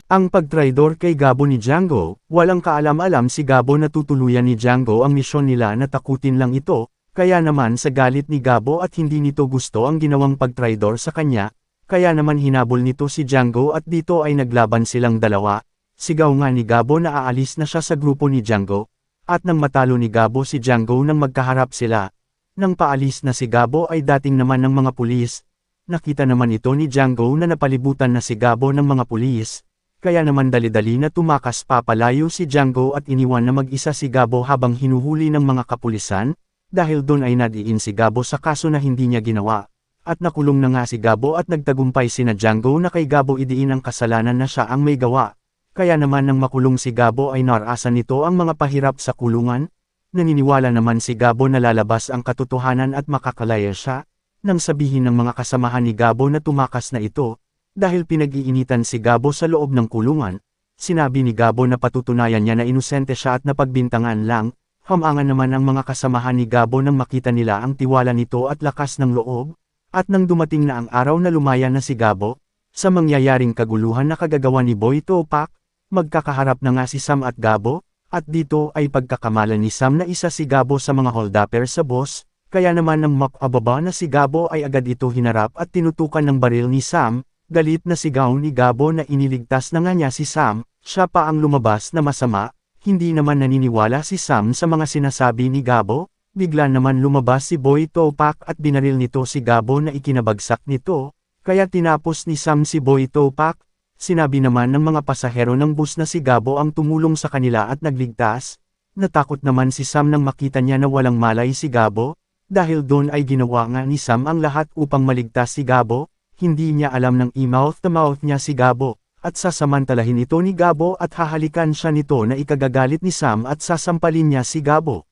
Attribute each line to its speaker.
Speaker 1: Ang pagtraidor kay Gabo ni Django, walang kaalam-alam si Gabo na tutuluyan ni Django ang misyon nila na takutin lang ito, kaya naman sa galit ni Gabo at hindi nito gusto ang ginawang pagtraidor sa kanya, kaya naman hinabol nito si Django at dito ay naglaban silang dalawa. Sigaw nga ni Gabo na aalis na siya sa grupo ni Django, at nang matalo ni Gabo si Django nang magkaharap sila. Nang paalis na si Gabo ay dating naman ng mga pulis. Nakita naman ito ni Django na napalibutan na si Gabo ng mga pulis. Kaya naman dali-dali na tumakas papalayo si Django at iniwan na mag-isa si Gabo habang hinuhuli ng mga kapulisan, dahil doon ay nadiin si Gabo sa kaso na hindi niya ginawa. At nakulong na nga si Gabo at nagtagumpay sina Django na kay Gabo idiin ang kasalanan na siya ang may gawa. Kaya naman nang makulong si Gabo ay narasan nito ang mga pahirap sa kulungan. Naniniwala naman si Gabo na lalabas ang katotohanan at makakalaya siya. Nang sabihin ng mga kasamahan ni Gabo na tumakas na ito, dahil pinag-iinitan si Gabo sa loob ng kulungan, sinabi ni Gabo na patutunayan niya na inosente siya at napagbintangan lang, hamangan naman ang mga kasamahan ni Gabo nang makita nila ang tiwala nito at lakas ng loob, at nang dumating na ang araw na lumaya na si Gabo, sa mangyayaring kaguluhan na kagagawa ni Boy Topak, magkakaharap na nga si Sam at Gabo, at dito ay pagkakamalan ni Sam na isa si Gabo sa mga holdapper sa boss. Kaya naman nang makababa na si Gabo ay agad ito hinarap at tinutukan ng baril ni Sam, galit na sigaw ni Gabo na iniligtas na nga niya si Sam, siya pa ang lumabas na masama, hindi naman naniniwala si Sam sa mga sinasabi ni Gabo, bigla naman lumabas si Boy Topak at binaril nito si Gabo na ikinabagsak nito, kaya tinapos ni Sam si Boy Topak. Sinabi naman ng mga pasahero ng bus na si Gabo ang tumulong sa kanila at nagligtas, natakot naman si Sam nang makita niya na walang malay si Gabo. Dahil doon ay ginawa nga ni Sam ang lahat upang maligtas si Gabo, hindi niya alam ng i-mouth-to-mouth niya si Gabo, at sasamantalahin ito ni Gabo at hahalikan siya nito na ikagagalit ni Sam at sasampalin niya si Gabo.